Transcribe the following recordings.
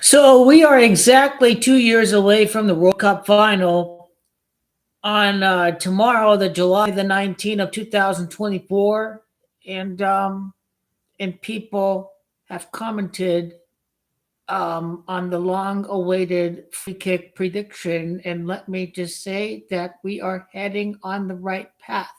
So we are exactly 2 years away from the World Cup final on tomorrow, the July the 19th of 2024, and people have commented on the long-awaited free kick prediction. And let me just say that we are heading on the right path.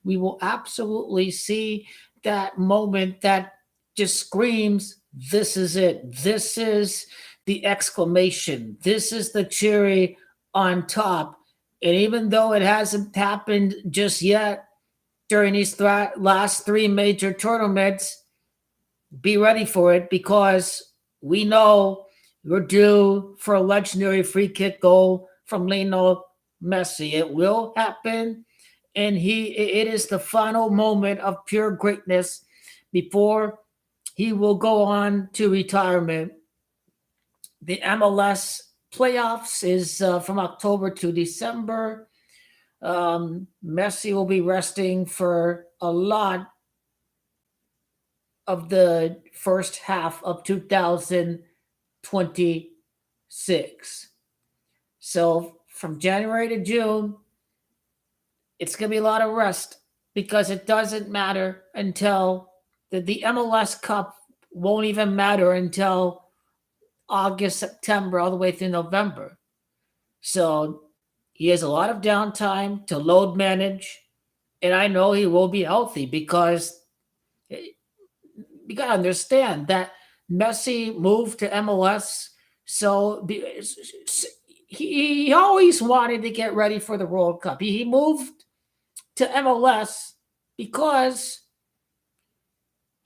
We will absolutely see that moment that just screams, "This is it! This is the exclamation! This is the cherry on top!" And even though it hasn't happened just yet during these last three major tournaments, be ready for it because we know we're due for a legendary free kick goal from Lionel Messi. It will happen, and it is the final moment of pure greatness before he will go on to retirement. The MLS playoffs is from October to December. Messi will be resting for a lot of the first half of 2026. So from January to June, it's going to be a lot of rest because it doesn't matter until the MLS Cup won't even matter until August, September, all the way through November. So he has a lot of downtime to load manage. And I know he will be healthy because you got to understand that Messi moved to MLS. So he always wanted to get ready for the World Cup. He moved to MLS because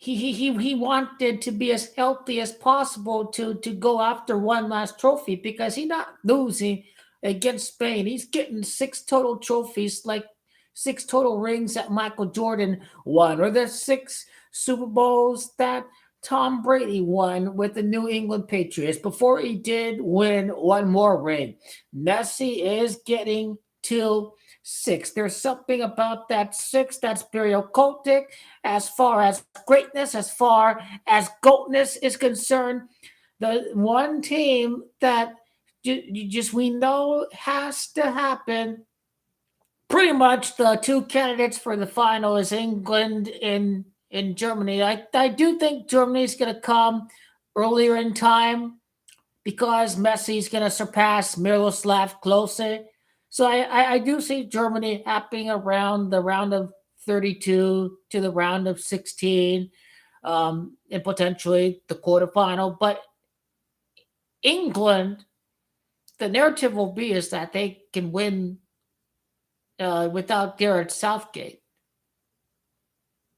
he wanted to be as healthy as possible to go after one last trophy because he's not losing against Spain. He's getting six total trophies, like six total rings that Michael Jordan won, or the six Super Bowls that Tom Brady won with the New England Patriots before he did win one more ring. Messi is getting to six. There's something about that six that's very occultic as far as greatness, as far as goatness is concerned. The one team that we know has to happen. Pretty much the two candidates for the final is England in Germany. I do think Germany's going to come earlier in time because Messi's going to surpass Miroslav Klose. So I do see Germany happening around the round of 32 to the round of 16, and potentially the quarterfinal. But England, the narrative will be is that they can win without Garrett Southgate.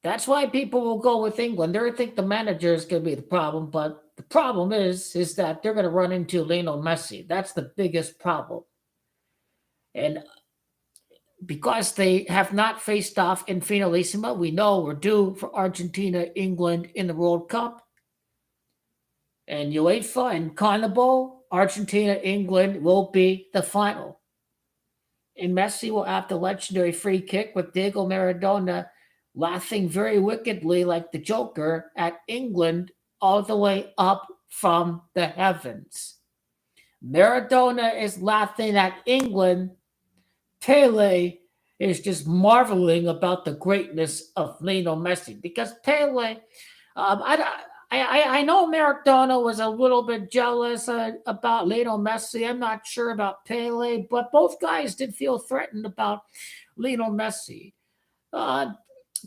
That's why people will go with England. They think the manager is going to be the problem, but the problem is that they're going to run into Lionel Messi. That's the biggest problem. And because they have not faced off in Finalissima, we know we're due for Argentina, England in the World Cup. And UEFA and CONMEBOL, Argentina, England will be the final. And Messi will have the legendary free kick with Diego Maradona laughing very wickedly like the Joker at England all the way up from the heavens. Maradona is laughing at England. Pele is just marveling about the greatness of Lionel Messi because Pele, I know Maradona was a little bit jealous about Lionel Messi. I'm not sure about Pele, but both guys did feel threatened about Lionel Messi. Uh,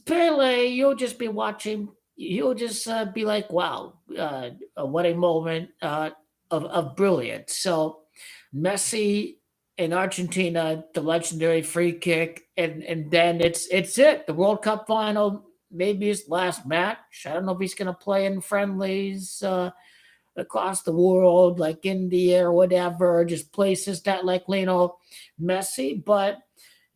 Pele, you'll just be watching. You'll just be like, "Wow, what a moment of brilliance!" So, Messi in Argentina, the legendary free kick, and then it's it. The World Cup final, maybe his last match. I don't know if he's going to play in friendlies across the world, like India or whatever, just places that like Lionel Messi, but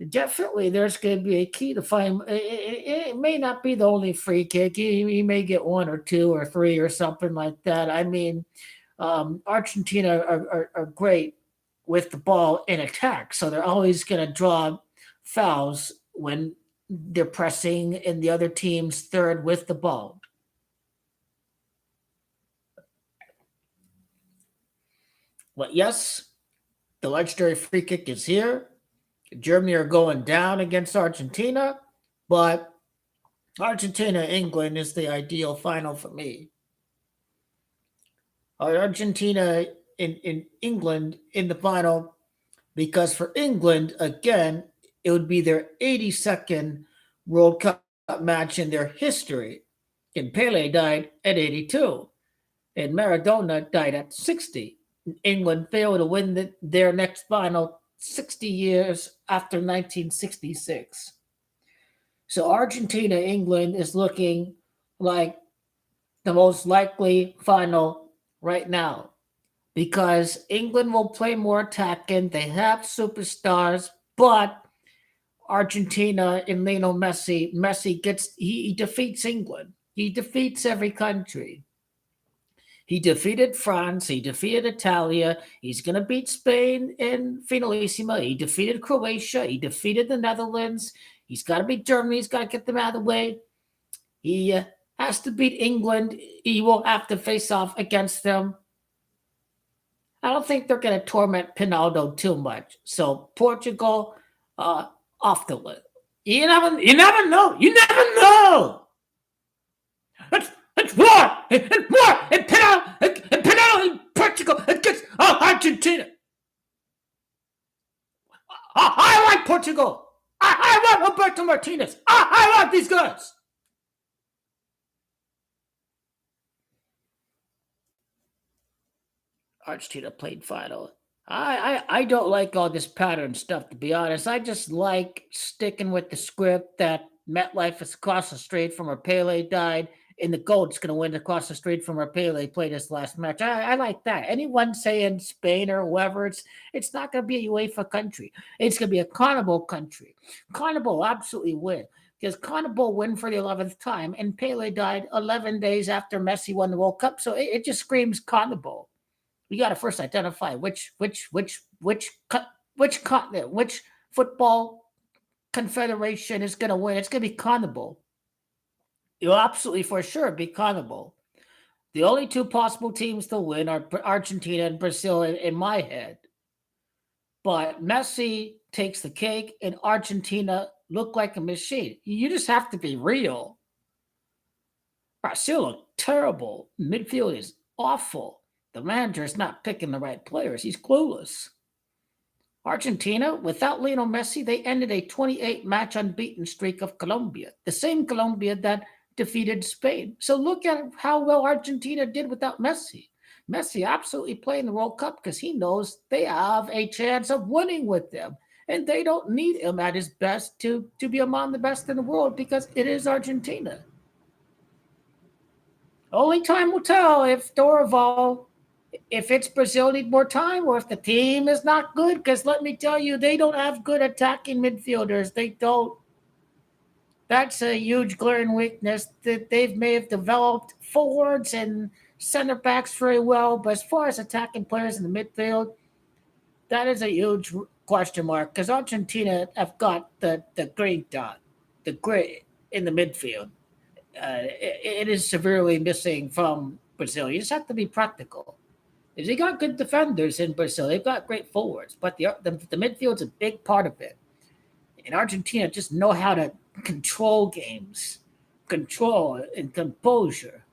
definitely there's going to be a key to find. It may not be the only free kick. He may get one or two or three or something like that. I mean, Argentina are great with the ball in attack, so they're always going to draw fouls when they're pressing in the other team's third with the ball. Well, yes, the legendary free kick is here. Germany are going down against Argentina, but Argentina England is the ideal final for me. Argentina in England in the final, because for England, again, it would be their 82nd World Cup match in their history. And Pele died at 82, and Maradona died at 60. England failed to win their next final 60 years after 1966. So Argentina England is looking like the most likely final right now because England will play more attacking. They have superstars, but Argentina and Lionel Messi he defeats England. He defeats every country. He defeated France. He defeated Italia. He's going to beat Spain in Finalissima. He defeated Croatia. He defeated the Netherlands. He's got to beat Germany. He's got to get them out of the way. He has to beat England. He will have to face off against them. I don't think they're going to torment Pinaldo too much. So Portugal off the list. You never know. You never know. It's war and war and Pinaldo in Portugal against Argentina. I like Portugal. I want Roberto Martinez. I want these guys. Argentina played final. I don't like all this pattern stuff, to be honest. I just like sticking with the script that MetLife is across the street from where Pele died, and the GOAT's going to win across the street from where Pele played his last match. I like that. Anyone saying Spain or whoever, it's not going to be a UEFA country. It's going to be a Carnival country. Carnival absolutely win. Because Carnival win for the 11th time, and Pele died 11 days after Messi won the World Cup. So it just screams Carnival. We got to first identify which continent, which football confederation is going to win. It's going to be Carnival. You'll absolutely for sure be Carnival. The only two possible teams to win are Argentina and Brazil in my head. But Messi takes the cake, and Argentina look like a machine. You just have to be real. Brazil look terrible. Midfield is awful. The manager is not picking the right players. He's clueless. Argentina, without Lionel Messi, they ended a 28-match unbeaten streak of Colombia, the same Colombia that defeated Spain. So look at how well Argentina did without Messi. Messi absolutely playing the World Cup because he knows they have a chance of winning with them. And they don't need him at his best to be among the best in the world because it is Argentina. Only time will tell if Dorival, if it's Brazil need more time or if the team is not good. Because let me tell you, they don't have good attacking midfielders. They don't. That's a huge glaring weakness that they may have developed forwards and center backs very well. But as far as attacking players in the midfield, that is a huge question mark because Argentina have got the green dot, the gray in the midfield. It is severely missing from Brazil. You just have to be practical. They got good defenders in Brazil. They've got great forwards, but the midfield's a big part of it. And Argentina just know how to control games, control and composure.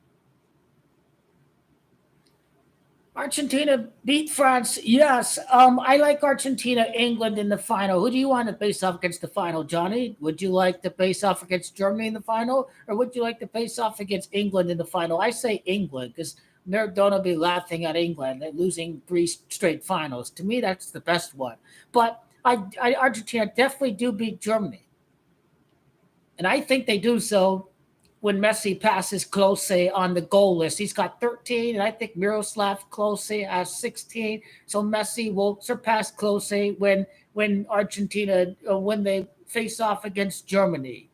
Argentina beat France. Yes, I like Argentina, England in the final. Who do you want to face off against the final, Johnny? Would you like to face off against Germany in the final, or would you like to face off against England in the final? I say England because Maradona will be laughing at England at losing 3 straight finals. To me, that's the best one. But Argentina definitely do beat Germany, and I think they do so when Messi passes Klose on the goal list. He's got 13, and I think Miroslav Klose has 16. So Messi will surpass Klose when Argentina when they face off against Germany.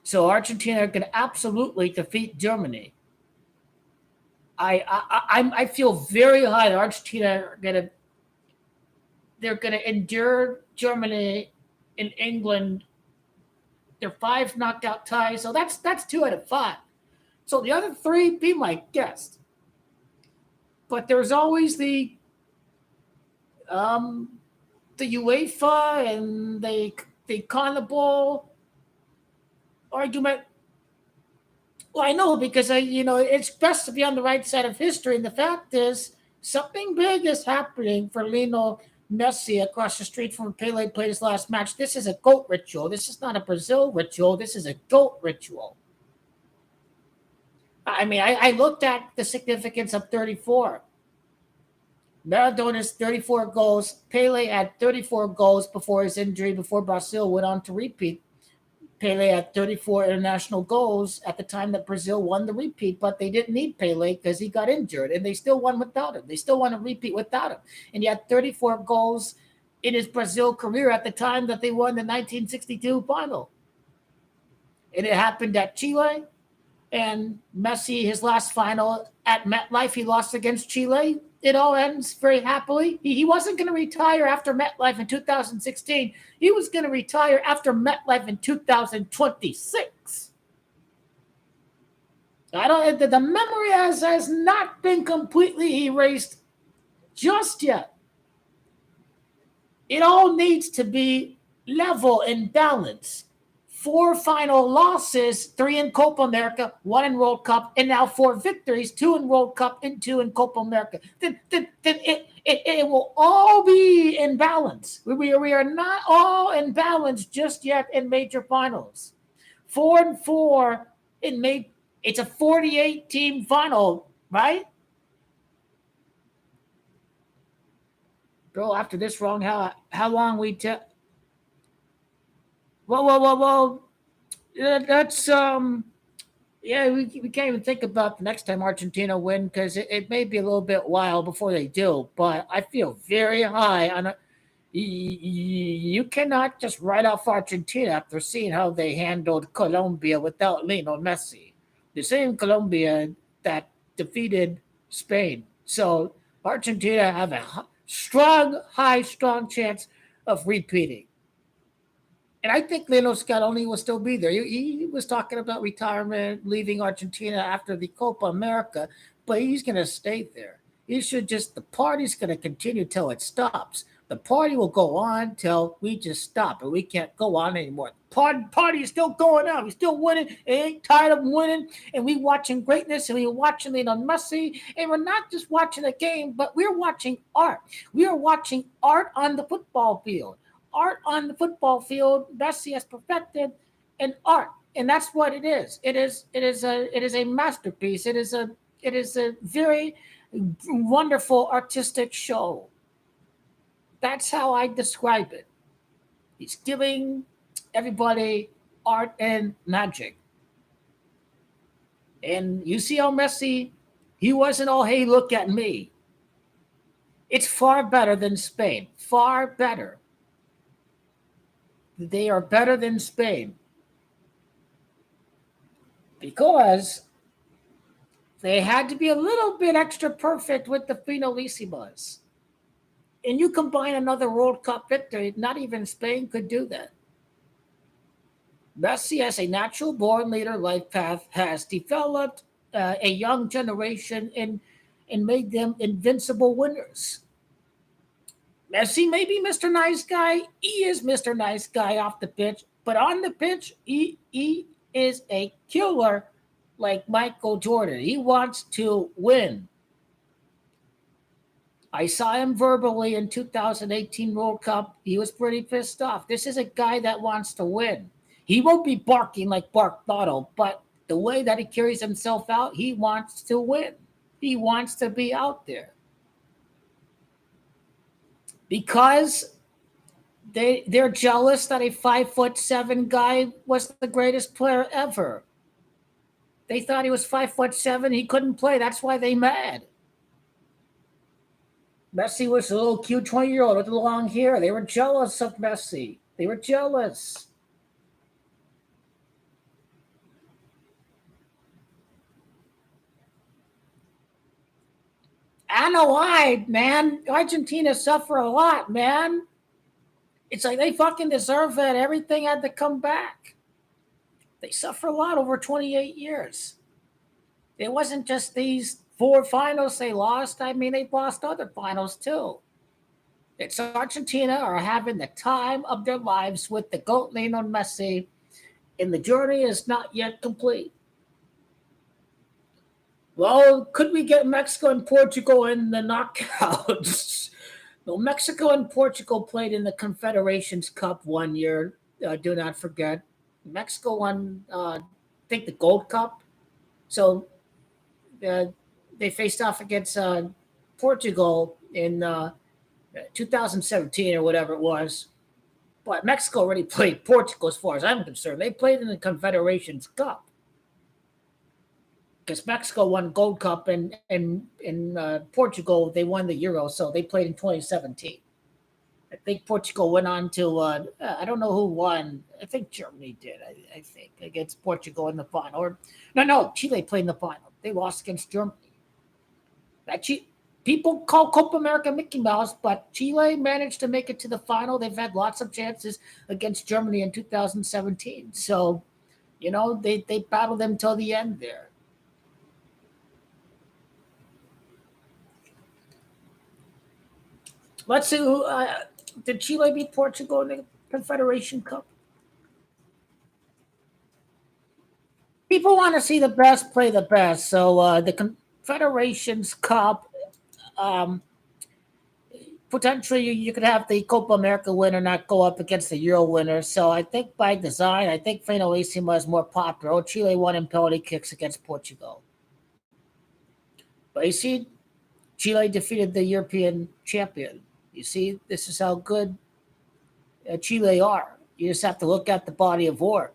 So Argentina can absolutely defeat Germany. I feel very high that Argentina are gonna endure Germany and England. They're 5 knockout ties, so that's 2 out of 5. So the other 3, be my guest. but there's always um, the UEFA and the CONMEBOL argument. Well, I know because it's best to be on the right side of history, and the fact is, something big is happening for Lionel Messi across the street from Pele played his last match. This is a goat ritual. This is not a Brazil ritual. This is a goat ritual. I mean, I looked at the significance of 34. Maradona's 34 goals. Pele had 34 goals before his injury, before Brazil went on to repeat. Pele had 34 international goals at the time that Brazil won the repeat, but they didn't need Pele because he got injured, and they still won without him. They still won a repeat without him. And he had 34 goals in his Brazil career at the time that they won the 1962 final. And it happened at Chile, and Messi, his last final at MetLife, he lost against Chile. It all ends very happily. He wasn't going to retire after MetLife in 2016. He was going to retire after MetLife in 2026. The memory has not been completely erased just yet. It all needs to be level and balanced. 4 final losses, 3 in Copa America, 1 in World Cup, and now 4 victories, 2 in World Cup and 2 in Copa America. Then it will all be in balance. We are not all in balance just yet in major finals. 4-4 it's a 48-team final, right? Bro, after this wrong, how long we tell? Well. That's yeah. We can't even think about the next time Argentina win because it may be a little bit while before they do. But I feel very high on it. You cannot just write off Argentina after seeing how they handled Colombia without Lionel Messi, the same Colombia that defeated Spain. So Argentina have a strong chance of repeating. And I think Lionel Scaloni will still be there. He was talking about retirement, leaving Argentina after the Copa America, but he's going to stay there. The party's going to continue till it stops. The party will go on till we just stop and we can't go on anymore. Party is still going on. We're still winning. It ain't tired of winning. And we watching greatness and we're watching Lionel Messi. And we're not just watching a game, but we're watching art. We are watching art on the football field. Art on the football field, Messi has perfected an art, and that's what it is. It is a masterpiece. It is a very wonderful artistic show. That's how I describe it. He's giving everybody art and magic. And you see how Messi, he wasn't all, hey, look at me. It's far better than Spain. Far better. They are better than Spain because they had to be a little bit extra perfect with the finalissimas. And you combine another World Cup victory, not even Spain could do that. Messi, as a natural born leader life path, has developed a young generation and made them invincible winners. Messi may be Mr. Nice Guy. He is Mr. Nice Guy off the pitch. But on the pitch, he is a killer like Michael Jordan. He wants to win. I saw him verbally in 2018 World Cup. He was pretty pissed off. This is a guy that wants to win. He won't be barking like Bark but the way that he carries himself out, he wants to win. He wants to be out there. Because they're jealous that a 5'7" guy was the greatest player ever. They thought he was 5'7", he couldn't play. That's why they mad. Messi was a little cute 20-year-old with the long hair. They were jealous of Messi. They were jealous. I know why, man. Argentina suffer a lot, man. It's like they fucking deserve it. Everything had to come back. They suffer a lot over 28 years. It wasn't just these 4 finals they lost. I mean, they've lost other finals too. It's Argentina are having the time of their lives with the GOAT Lionel Messi, and the journey is not yet complete. Well, could we get Mexico and Portugal in the knockouts? Well, Mexico and Portugal played in the Confederations Cup one year. Do not forget. Mexico won, I think, the Gold Cup. So uh, they faced off against Portugal in 2017 or whatever it was. But Mexico already played Portugal, as far as I'm concerned. They played in the Confederations Cup because Mexico won Gold Cup, and in Portugal they won the Euro, so they played in 2017. I think Portugal went on to I don't know who won. I think Germany did. I think against Portugal in the final. Or no, Chile played in the final. They lost against Germany. People call Copa America Mickey Mouse, but Chile managed to make it to the final. They've had lots of chances against Germany in 2017. So, they battled them till the end there. Let's see who did Chile beat Portugal in the Confederation Cup? People want to see the best play the best. So the Confederations Cup, um, potentially you could have the Copa America winner not go up against the Euro winner. So I think by design, I think Finalissima is more popular. Oh, Chile won in penalty kicks against Portugal. But you see, Chile defeated the European champion. You see, this is how good Chile are. You just have to look at the body of work.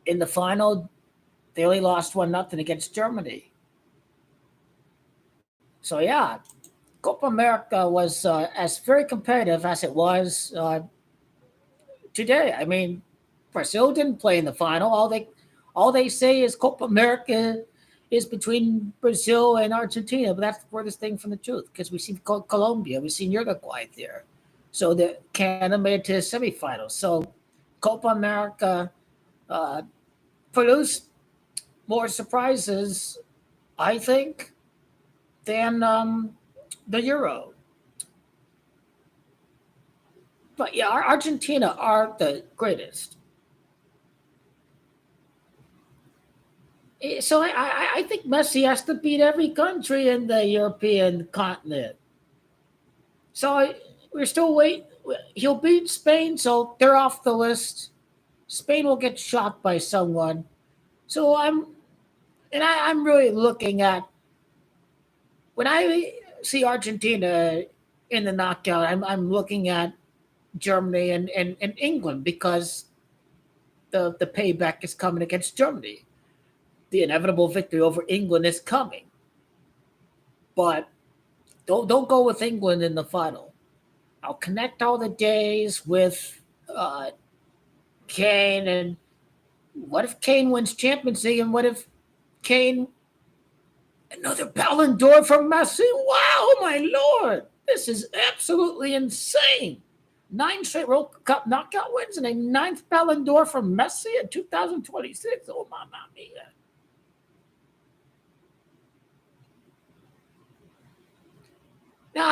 In the final, they only lost 1-0 against Germany. So yeah, Copa America was as very competitive as it was today. I mean, Brazil didn't play in the final. All they say is Copa America is between Brazil and Argentina, but that's the furthest thing from the truth because we've seen Colombia, we've seen Uruguay there. So the Canada made it to the semifinals. So Copa America produced more surprises, I think, than the Euro. But yeah, Argentina are the greatest. So I think Messi has to beat every country in the European continent. So we're still waiting. He'll beat Spain, so they're off the list. Spain will get shocked by someone. So I'm really looking at when I see Argentina in the knockout. I'm looking at Germany and England because the payback is coming against Germany. The inevitable victory over England is coming. But don't go with England in the final. I'll connect all the days with Kane, and what if Kane wins Champions League, and what if Kane another Ballon d'Or from Messi? Wow, my lord, this is absolutely insane. 9 straight World Cup knockout wins and a 9th Ballon d'Or from Messi in 2026. Oh, mamma mia. Now,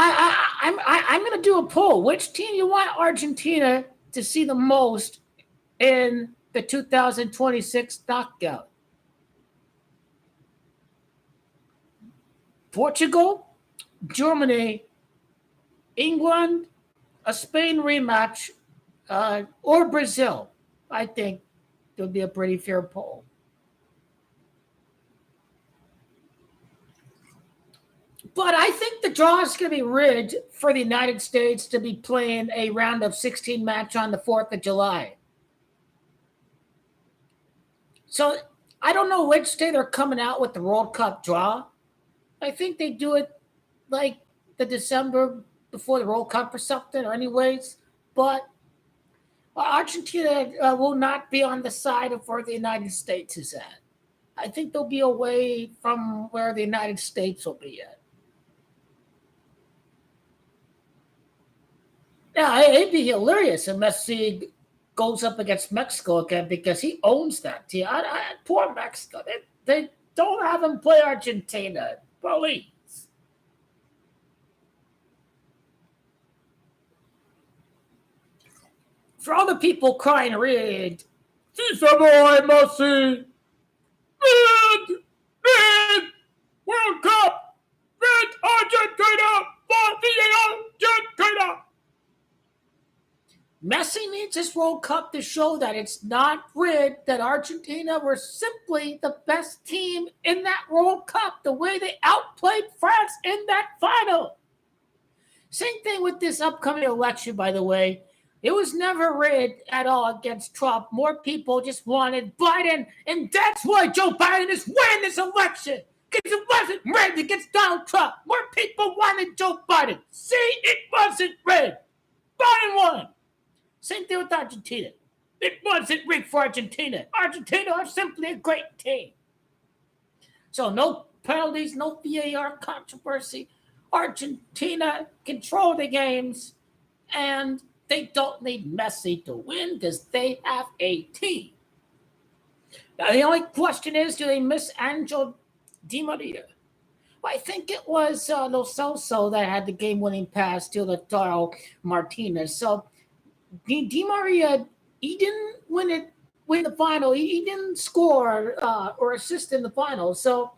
I'm going to do a poll. Which team you want Argentina to see the most in the 2026 knockout? Portugal, Germany, England, a Spain rematch, or Brazil? I think it would be a pretty fair poll. But I think the draw is going to be rigged for the United States to be playing a round of 16 match on the 4th of July. So I don't know which day they're coming out with the World Cup draw. I think they do it like the December before the World Cup or something, or anyways. But Argentina will not be on the side of where the United States is at. I think they'll be away from where the United States will be at. Yeah, it'd be hilarious if Messi goes up against Mexico again because he owns that team. Poor Mexico. They Don't have him play Argentina, please. For all the people crying red, si se boy Messi, red, World Cup, red Argentina, for the Argentina. Messi needs this World Cup to show that it's not rigged, that Argentina were simply the best team in that World Cup, the way they outplayed France in that final. Same thing with this upcoming election, by the way. It was never rigged at all against Trump. More people just wanted Biden, and that's why Joe Biden is winning this election. Because it wasn't rigged against Donald Trump. More people wanted Joe Biden. See, it wasn't rigged. Biden won. Same thing with Argentina. It wasn't rigged for Argentina. Argentina are simply a great team. So no penalties, no VAR controversy. Argentina control the games, and they don't need Messi to win because they have a team. Now, the only question is, do they miss Angel Di Maria? Well, I think it was Lo Celso that had the game-winning pass to Lautaro Martinez. So Di Maria, he didn't win the final. He didn't score or assist in the final. So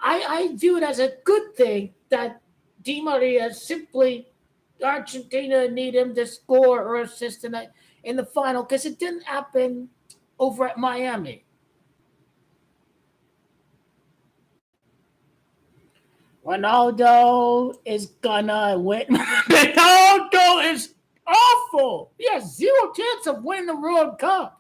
I view it as a good thing that Di Maria simply, Argentina need him to score or assist in the final, because it didn't happen over at Miami. Ronaldo is gonna win. Ronaldo is awful. He has zero chance of winning the World Cup.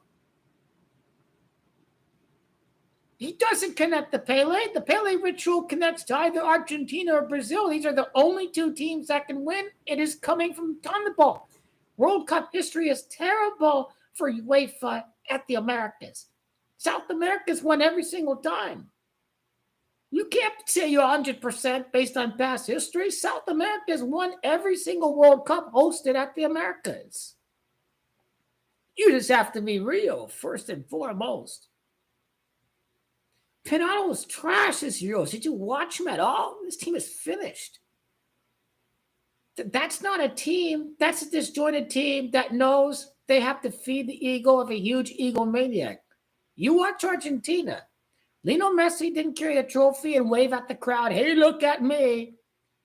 He doesn't connect the Pele. The Pele ritual connects to either Argentina or Brazil. These are the only two teams that can win. It is coming from CONMEBOL. World Cup history is terrible for UEFA at the Americas. South America's won every single time. You can't say you're 100% based on past history. South America's won every single World Cup hosted at the Americas. You just have to be real, first and foremost. Pinado was trash this Euros. Did you watch him at all? This team is finished. That's not a team. That's a disjointed team that knows they have to feed the ego of a huge egomaniac. You watch Argentina. Lionel Messi didn't carry a trophy and wave at the crowd, hey, look at me.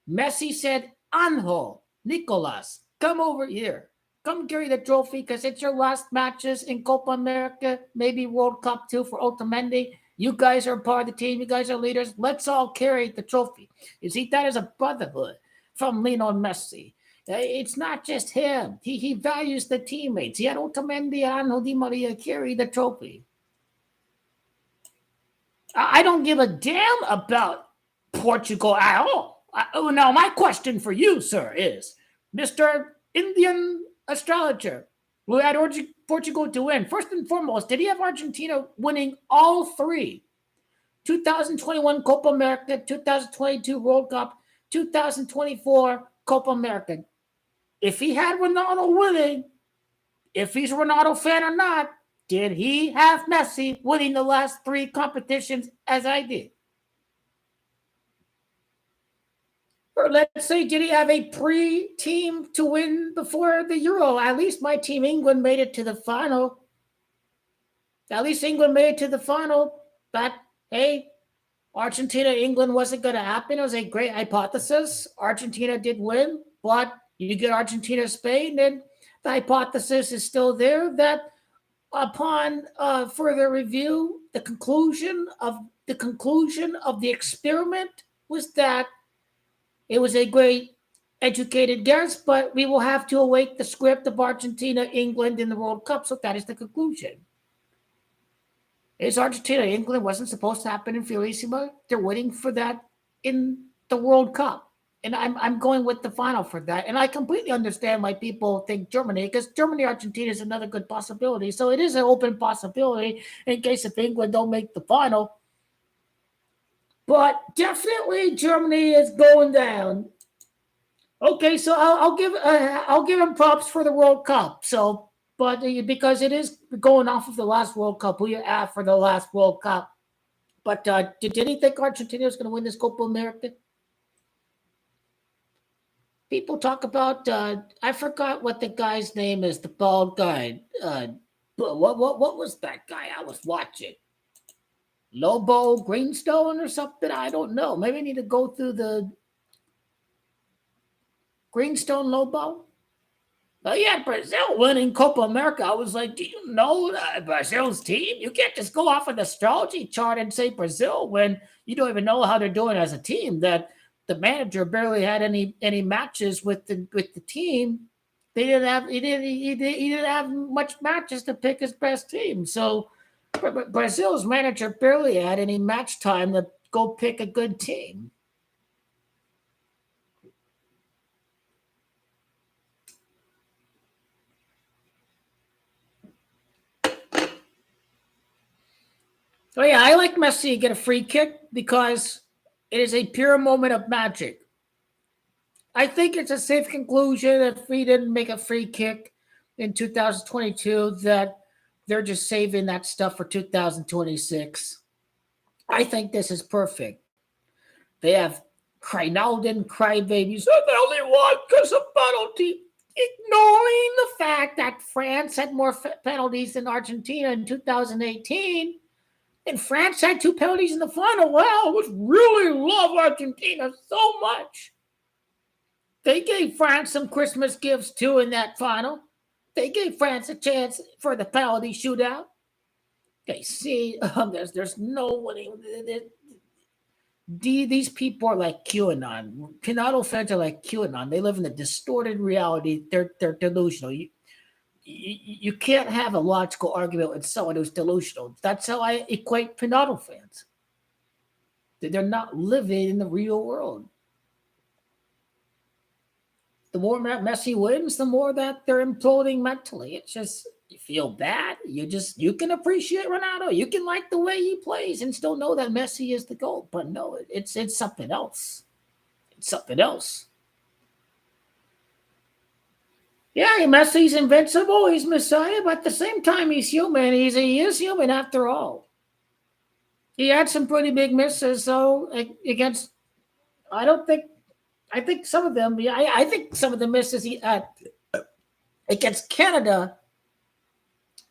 Messi said, Anjo, Nicolas, come over here. Come carry the trophy because it's your last matches in Copa America, maybe World Cup 2 for Otamendi. You guys are part of the team. You guys are leaders. Let's all carry the trophy. You see, that is a brotherhood from Lionel Messi. It's not just him. He values the teammates. He had Otamendi and Angel Di Maria carry the trophy. I don't give a damn about Portugal at all. Now, my question for you, sir, is, Mr. Indian astrologer, who had Portugal to win, first and foremost, did he have Argentina winning all three? 2021 Copa America, 2022 World Cup, 2024 Copa America. If he had Ronaldo winning, if he's a Ronaldo fan or not, did he have Messi winning the last three competitions as I did? Or let's say, did he have a pre-team to win before the Euro? At least my team, England, made it to the final. At least England made it to the final. But, hey, Argentina, England wasn't going to happen. It was a great hypothesis. Argentina did win, but you get Argentina, Spain, and the hypothesis is still there that upon further review, the conclusion of the experiment was that it was a great educated guess, but we will have to await the script of Argentina, England in the World Cup. So that is the conclusion. Is Argentina, England wasn't supposed to happen in Finalissima? They're waiting for that in the World Cup. And I'm going with the final for that. And I completely understand why people think Germany, because Germany, Argentina is another good possibility. So it is an open possibility in case if England don't make the final. But definitely Germany is going down. Okay, so I'll give him props for the World Cup. So, but because it is going off of the last World Cup, who you have for the last World Cup. But did he think Argentina was going to win this Copa America? People talk about I forgot what the guy's name is, the bald guy. What was that guy I was watching? Lobo Greenstone or something? I don't know. Maybe I need to go through the Greenstone Lobo. But yeah, Brazil winning Copa America. I was like, do you know Brazil's team? You can't just go off an astrology chart and say Brazil when you don't even know how they're doing as a team. That the manager barely had any matches with the team. They didn't have he didn't have much matches to pick his best team. So Brazil's manager barely had any match time to go pick a good team. So yeah, I like Messi to get a free kick because it is a pure moment of magic. I think it's a safe conclusion if he didn't make a free kick in 2022 that they're just saving that stuff for 2026. I think this is perfect. They have Crinalden crybabies. They only won because of penalty. Ignoring the fact that France had more penalties than Argentina in 2018. And France had 2 penalties in the final. Wow, I was really love Argentina so much. They gave France some Christmas gifts too in that final. They gave France a chance for the penalty shootout. They see there's no winning. These people are like QAnon. Canado fans are like QAnon. They live in a distorted reality. They're delusional. You can't have a logical argument with someone who's delusional. That's how I equate Pinado fans. They're not living in the real world. The more Messi wins, the more that they're imploding mentally. It's just, you feel bad. You can appreciate Ronaldo. You can like the way he plays and still know that Messi is the GOAT. But no, it's something else. It's something else. Yeah, Messi's invincible. He's Messiah, but at the same time, he's human. He is human after all. He had some pretty big misses, though, against. I think some of them. Yeah, I think some of the misses he had against Canada.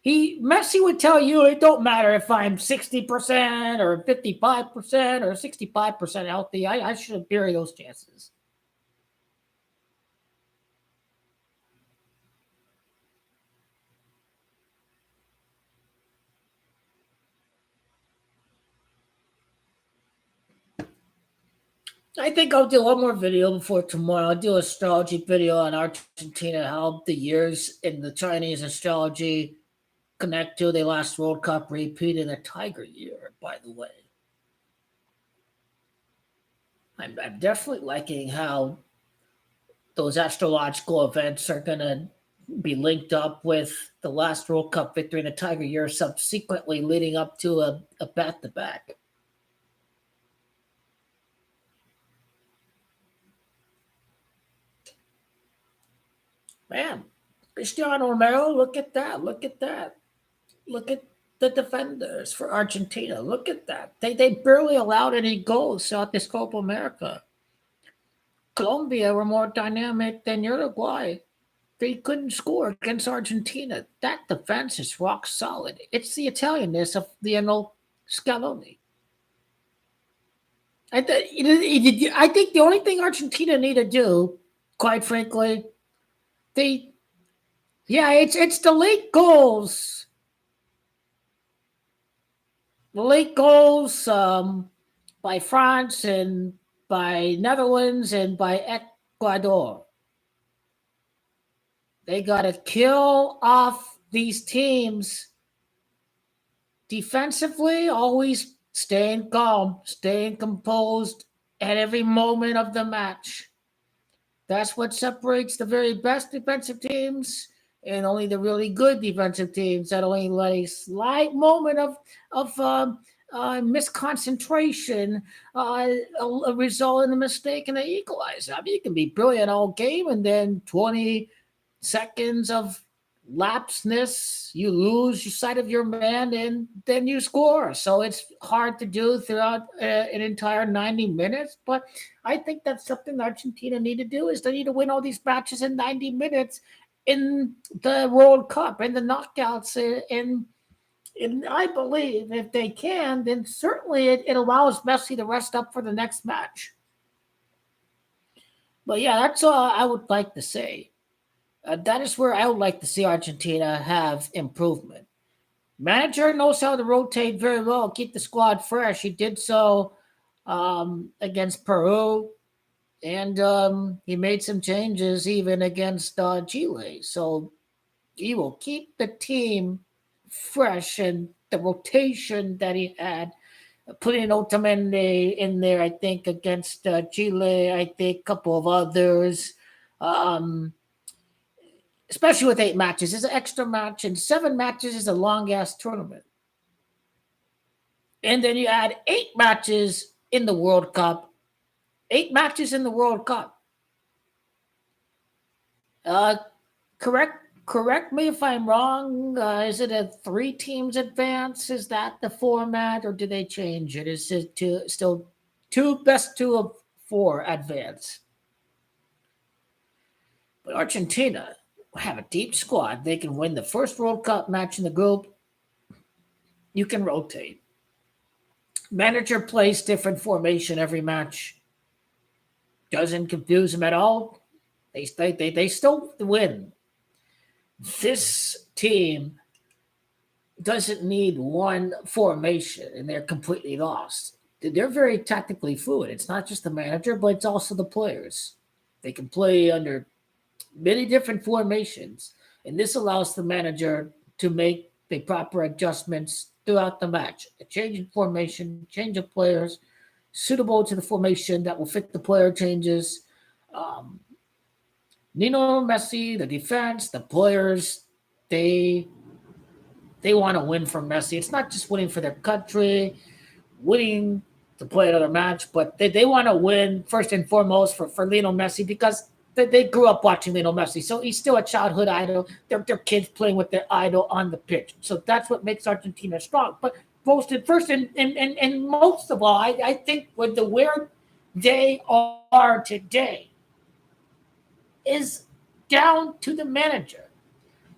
Messi would tell you it don't matter if I'm 60% or 55% or 65% healthy. I should bury those chances. I think I'll do one more video before tomorrow. I'll do an astrology video on Argentina, how the years in the Chinese astrology connect to the last World Cup repeat in a Tiger year, by the way. I'm definitely liking how those astrological events are going to be linked up with the last World Cup victory in a Tiger year, subsequently leading up to a back-to-back. Man, Cristiano Romero, look at that. Look at that. Look at the defenders for Argentina. Look at that. They barely allowed any goals throughout this Copa America. Colombia were more dynamic than Uruguay. They couldn't score against Argentina. That defense is rock solid. It's the Italianness of Lionel Scaloni. I think the only thing Argentina need to do, quite frankly, it's the late goals. The late goals by France and by Netherlands and by Ecuador. They got to kill off these teams defensively, always staying calm, staying composed at every moment of the match. That's what separates the very best defensive teams and only the really good defensive teams that only let a slight moment of misconcentration result in a mistake and an equalizer. I mean, you can be brilliant all game and then 20 seconds of lapseness, you lose your sight of your man, and then you score. So it's hard to do throughout an entire 90 minutes. But I think that's something Argentina need to do is they need to win all these matches in 90 minutes in the World Cup and the knockouts. And I believe if they can, then certainly it allows Messi to rest up for the next match. But yeah, that's all I would like to say. That is where I would like to see Argentina have improvement. Manager knows how to rotate very well, keep the squad fresh. He did so against Peru, and he made some changes even against Chile. So he will keep the team fresh, and the rotation that he had, putting Otamendi in there, I think, against Chile, I think a couple of others. Um, Especially with 8 matches, is an extra match, and 7 matches is a long ass tournament. And then you add 8 matches in the World Cup. 8 matches in the World Cup. Uh, correct me if I'm wrong. Is it a 3 teams advance? Is that the format, or do they change it? Is it still best 2 of 4 advance? But Argentina have a deep squad. They can win the first World Cup match in the group. You can rotate. Manager plays different formation every match. Doesn't confuse them at all. They still win. This team doesn't need one formation and they're completely lost. They're very tactically fluid. It's not just the manager, but it's also the players. They can play under many different formations, and this allows the manager to make the proper adjustments throughout the match. A change in formation, change of players, suitable to the formation that will fit the player changes. Um, Nino Messi, the defense, the players, they they want to win for Messi. It's not just winning for their country, winning to play another match, but they want to win first and foremost for Lionel Messi because they grew up watching Lionel Messi. So he's still a childhood idol. They're kids playing with their idol on the pitch. So that's what makes Argentina strong. But and most of all, I think with the where they are today is down to the manager.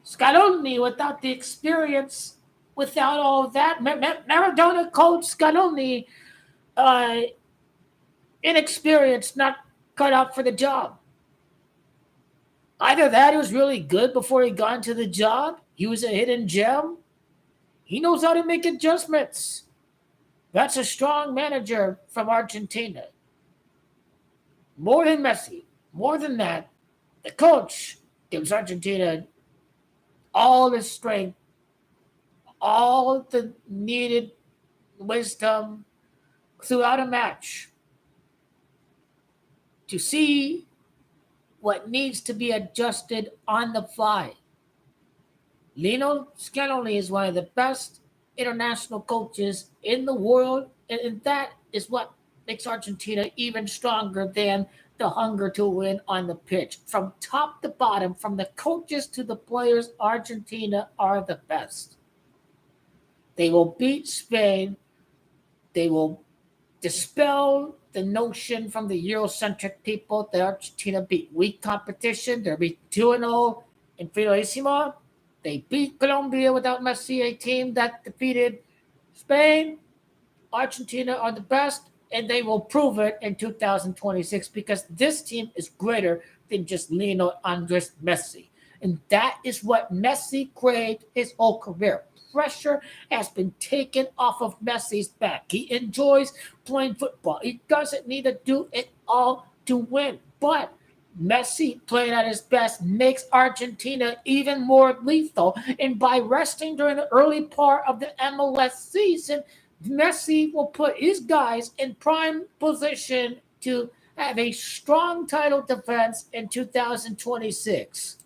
Scaloni, without the experience, without all of that, Maradona coach Scaloni, uh, inexperienced, not cut out for the job. Either that, he was really good before he got into the job. He was a hidden gem. He knows how to make adjustments. That's a strong manager from Argentina. More than Messi, more than that, the coach gives Argentina all the strength, all the needed wisdom throughout a match to see what needs to be adjusted on the fly. Lino Scaloni is one of the best international coaches in the world, and that is what makes Argentina even stronger than the hunger to win on the pitch. From top to bottom, from the coaches to the players, Argentina are the best. They will beat Spain. They will dispel the notion from the Eurocentric people that Argentina beat weak competition. They'll be 2-0 in Finalissima. They beat Colombia without Messi, a team that defeated Spain. Argentina are the best, and they will prove it in 2026 because this team is greater than just Lionel Andres Messi. And that is what Messi craved his whole career. Pressure has been taken off of Messi's back. He enjoys playing football. He doesn't need to do it all to win. But Messi playing at his best makes Argentina even more lethal. And by resting during the early part of the MLS season, Messi will put his guys in prime position to have a strong title defense in 2026.